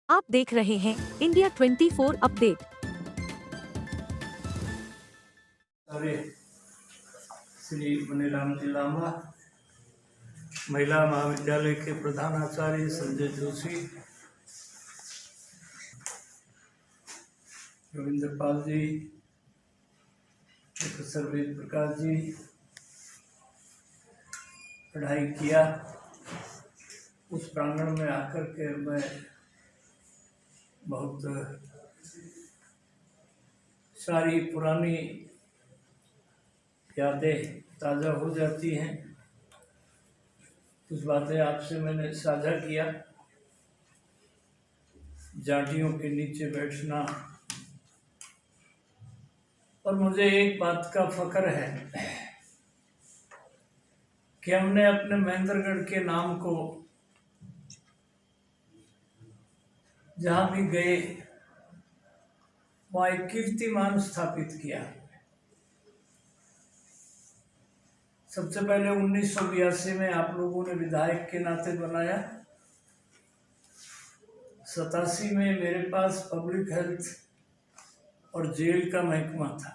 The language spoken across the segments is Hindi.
आप देख रहे हैं इंडिया 24 अपडेट। अरे श्री मनीराम जी लांबा, महिला महाविद्यालय के प्रधानाचार्य संजय जोशी, रविंद्र पाल जी, प्रोफेसर वेद प्रकाश जी, पढ़ाई किया। उस प्रांगण में आकर के मैं बहुत सारी पुरानी यादें ताज़ा हो जाती हैं। कुछ बातें आपसे मैंने साझा किया। जाटियों के नीचे बैठना, और मुझे एक बात का फख्र है कि हमने अपने महेंद्रगढ़ के नाम को जहाँ भी गए वहाँ एक कीर्तिमान स्थापित किया। सबसे पहले 1982 में आप लोगों ने विधायक के नाते बनाया। 87 में मेरे पास पब्लिक हेल्थ और जेल का महकमा था।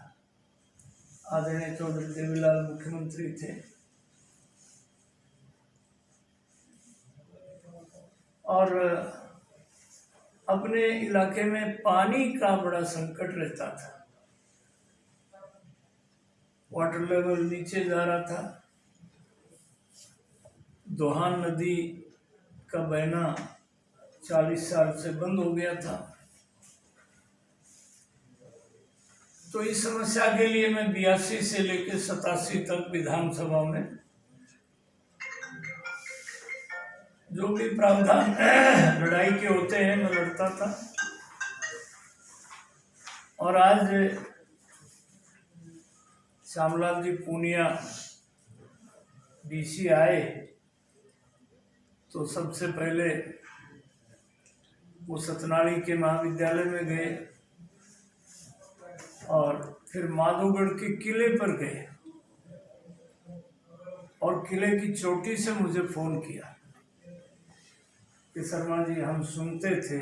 आदरणीय चौधरी देवीलाल मुख्यमंत्री थे, और अपने इलाके में पानी का बड़ा संकट रहता था। वाटर लेवल नीचे जा रहा था। दोहान नदी का बहना 40 साल से बंद हो गया था। तो इस समस्या के लिए मैं 82 से लेकर 87 तक विधानसभा में जो भी प्रावधान लड़ाई के होते हैं मैं लड़ता था। और आज श्यामलाल जी पूनिया डीसी आए तो सबसे पहले वो सतनाड़ी के महाविद्यालय में गए और फिर माधोगढ़ के किले पर गए और किले की चोटी से मुझे फोन किया कि शर्मा जी, हम सुनते थे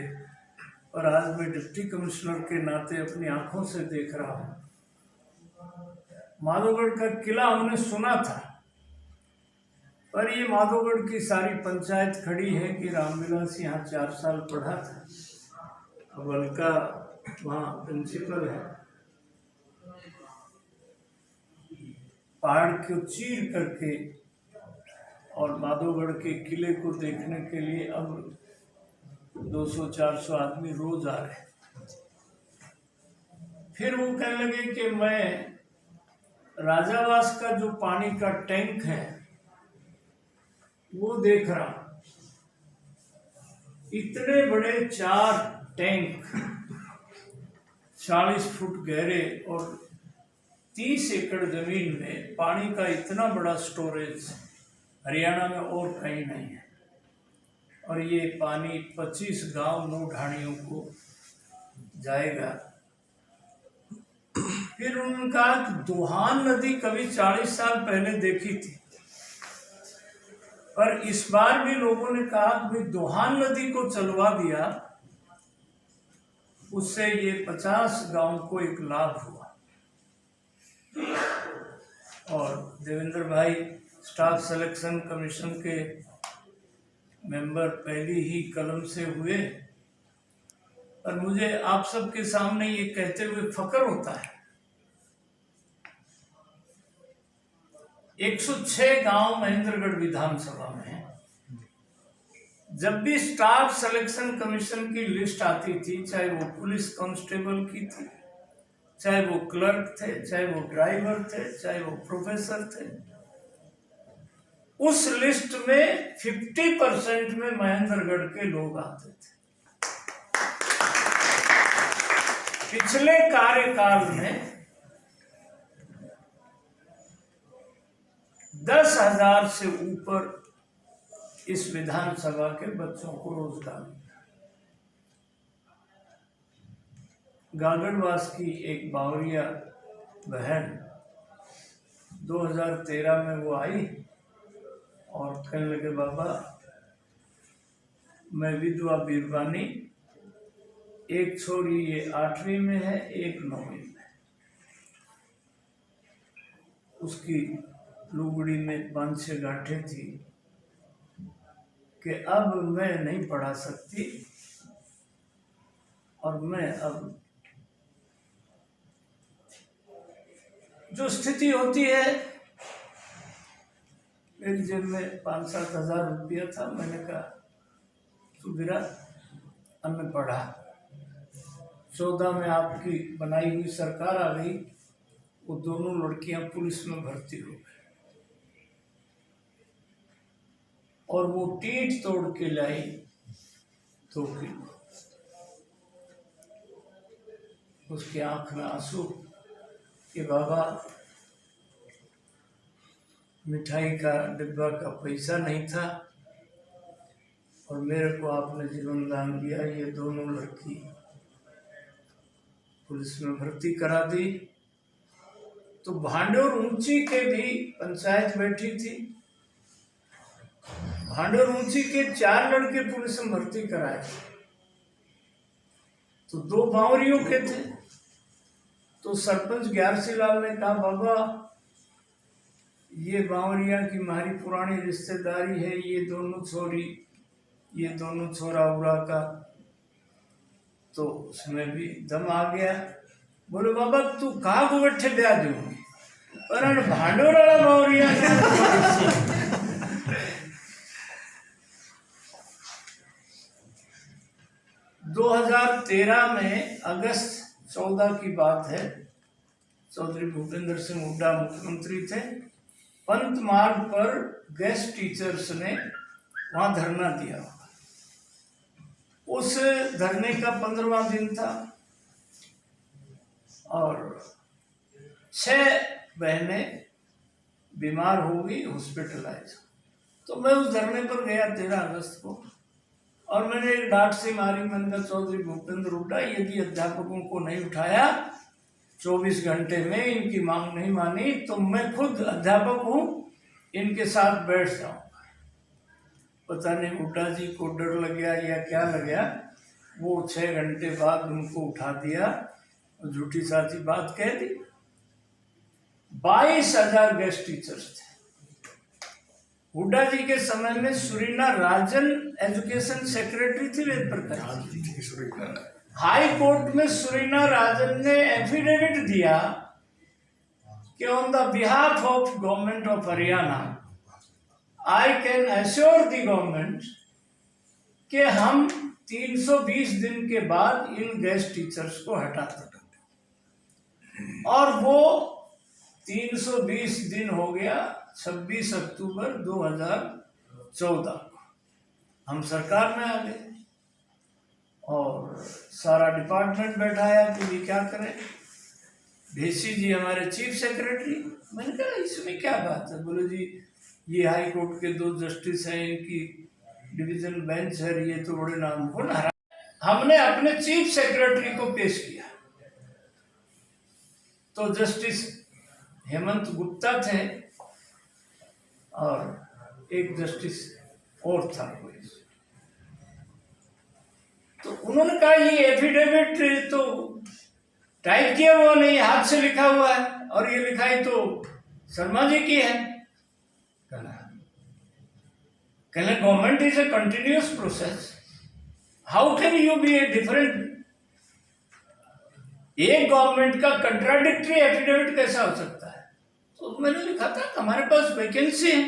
और आज मैं डिप्टी कमिश्नर के नाते अपनी आंखों से देख रहा हूँ। माधोगढ़ का किला हमने सुना था, पर ये माधोगढ़ की सारी पंचायत खड़ी है कि रामविलास यहाँ 4 साल पढ़ा था। अब अलका वहाँ प्रिंसिपल है। पहाड़ को चीर करके और माधोगढ़ के किले को देखने के लिए अब 200-400 आदमी रोज आ रहे। फिर वो कहने लगे कि मैं राजावास का जो पानी का टैंक है वो देख रहा हूं। इतने बड़े 4 टैंक 40 फुट गहरे और 30 एकड़ जमीन में पानी का इतना बड़ा स्टोरेज हरियाणा में और कहीं नहीं है। और ये पानी 25 गांव 9 ढाणियों को जाएगा। फिर उन्होंने कहा कि दोहान नदी कभी 40 साल पहले देखी थी, पर इस बार भी लोगों ने कहा कि दोहान नदी को चलवा दिया, उससे ये 50 गांव को एक लाभ हुआ। और देवेंद्र भाई स्टाफ सिलेक्शन कमीशन के मेंबर पहली ही कलम से हुए। और मुझे आप सबके सामने ये कहते हुए फख्र होता है, 106 गांव महेंद्रगढ़ विधानसभा में है। जब भी स्टाफ सिलेक्शन कमीशन की लिस्ट आती थी, चाहे वो पुलिस कांस्टेबल की थी, चाहे वो क्लर्क थे, चाहे वो ड्राइवर थे, चाहे वो प्रोफेसर थे, उस लिस्ट में 50% में महेंद्रगढ़ के लोग आते थे। पिछले कार्यकाल में 10,000 से ऊपर इस विधानसभा के बच्चों को रोजगार मिला। गागड़वास की एक बावरिया बहन 2013 में वो आई और कहने लगे, बाबा मैं विधवा बीरबानी एक छोरी ये 8वीं में है, एक 9वीं में। उसकी लुगड़ी में 5-6 गांठें थी कि अब मैं नहीं पढ़ा सकती और मैं अब जो स्थिति होती है, मेरी जेब में 5-7 हज़ार रुपया था। मैंने कहा तू बिरा हमने पढ़ा। 14 में आपकी बनाई हुई सरकार आ गई, वो दोनों लड़कियां पुलिस में भर्ती हो गई और वो टीट तोड़ के लाई 2 किलो। उसकी आंख में आंसू कि बाबा मिठाई का डिब्बा का पैसा नहीं था और मेरे को आपने जीवन दान दिया। ये दोनों लड़की पुलिस में भर्ती करा दी। तो भांडोर ऊंची के भी पंचायत बैठी थी। भांडोर ऊंची के 4 लड़के पुलिस में भर्ती कराए, तो 2 बावरियों के थे। तो सरपंच ग्यारसी लाल ने कहा बाबा ये बावरिया की हमारी पुरानी रिश्तेदारी है, ये दोनों छोरी, ये दोनों छोरा उरा का। तो उसमें भी दम आ गया। बोले बाबा तू कहाँ को बैठे ब्याह दूंगी, पर भांडोर वाला बावरिया 2013 में अगस्त 14 की बात है। चौधरी भूपेंद्र सिंह हुड्डा मुख्यमंत्री थे। पंत मार्ग पर गेस्ट टीचर्स ने वहां धरना दिया। उस धरने का 15वां दिन था और 6 बहनें बीमार हो गई, हॉस्पिटलाइज। तो मैं उस धरने पर गया 13 अगस्त को और मैंने एक डांट से मारी। मैंने कहा चौधरी भूपेंद्र हुड्डा यदि अध्यापकों को नहीं उठाया 24 घंटे में, इनकी मांग नहीं मानी, तो मैं खुद अध्यापक हूँ, इनके साथ बैठ जाऊंगा। पता नहीं हुड्डा जी को डर लग गया या क्या लग गया, वो 6 घंटे बाद उनको उठा दिया और झूठी साची बात कह दी। 22,000 गेस्ट टीचर्स थे। हुड्डा जी के समय में सुरीना राजन एजुकेशन सेक्रेटरी थी वेद प्रकाश। हाई कोर्ट में सुरीना राजन ने एफिडेविट दिया कि on the behalf of government of Haryana I can assure the government कि हम 320 दिन के बाद इन गेस्ट टीचर्स को हटा देंगे। और वो 320 दिन हो गया 26 अक्टूबर 2014 को हम सरकार में आ गए और सारा डिपार्टमेंट बैठाया कि ये क्या करें। ढेसी जी हमारे चीफ सेक्रेटरी। मैंने कहा इसमें क्या बात है। बोले जी ये हाई कोर्ट के 2 जस्टिस हैं, इनकी डिवीजन बेंच है, ये तो बड़े नाम को ना। हमने अपने चीफ सेक्रेटरी को पेश किया तो जस्टिस हेमंत गुप्ता थे और एक जस्टिस और था कोई। तो उन्होंने कहा ये एफिडेविट तो टाइप किया हुआ नहीं, हाथ से लिखा हुआ है और ये लिखाई तो शर्मा जी की है। कहना government is a continuous process, how can you be a different. एक गवर्नमेंट का कंट्राडिक्टरी एफिडेविट कैसा हो सकता है। तो मैंने लिखा था हमारे पास वैकेंसी है,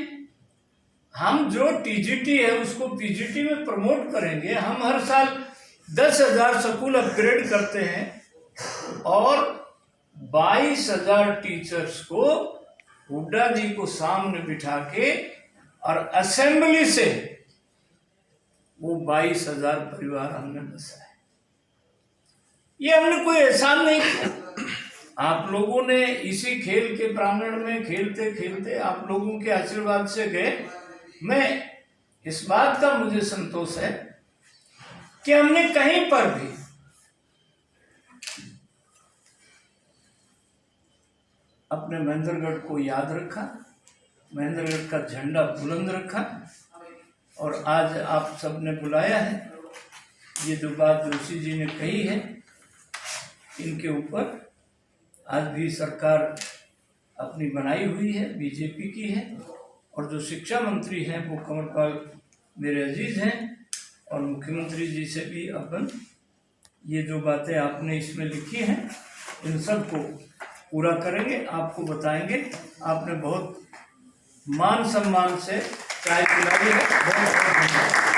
हम जो टीजीटी है उसको पीजीटी में प्रमोट करेंगे। हम हर साल 10,000 स्कूल अपग्रेड करते हैं और 22,000 टीचर्स को हुड्डा जी को सामने बिठा के और असेंबली से वो 22,000 परिवार हमने बसाए। ये हमने कोई एहसान नहीं किया। आप लोगों ने इसी खेल के प्रांगण में खेलते खेलते आप लोगों के आशीर्वाद से गए। मैं इस बात का मुझे संतोष है कि हमने कहीं पर भी अपने महेंद्रगढ़ को याद रखा, महेंद्रगढ़ का झंडा बुलंद रखा और आज आप सबने बुलाया है ये जो बात जोशी जी ने कही है, इनके ऊपर आज भी सरकार अपनी बनाई हुई है, बीजेपी की है, और जो शिक्षा मंत्री हैं वो कंवरपाल मेरे अजीज हैं, और मुख्यमंत्री जी से भी अपन ये जो बातें आपने इसमें लिखी हैं इन सब को पूरा करेंगे, आपको बताएंगे। आपने बहुत मान सम्मान से चाय पिलाई है, बहुत बहुत धन्यवाद।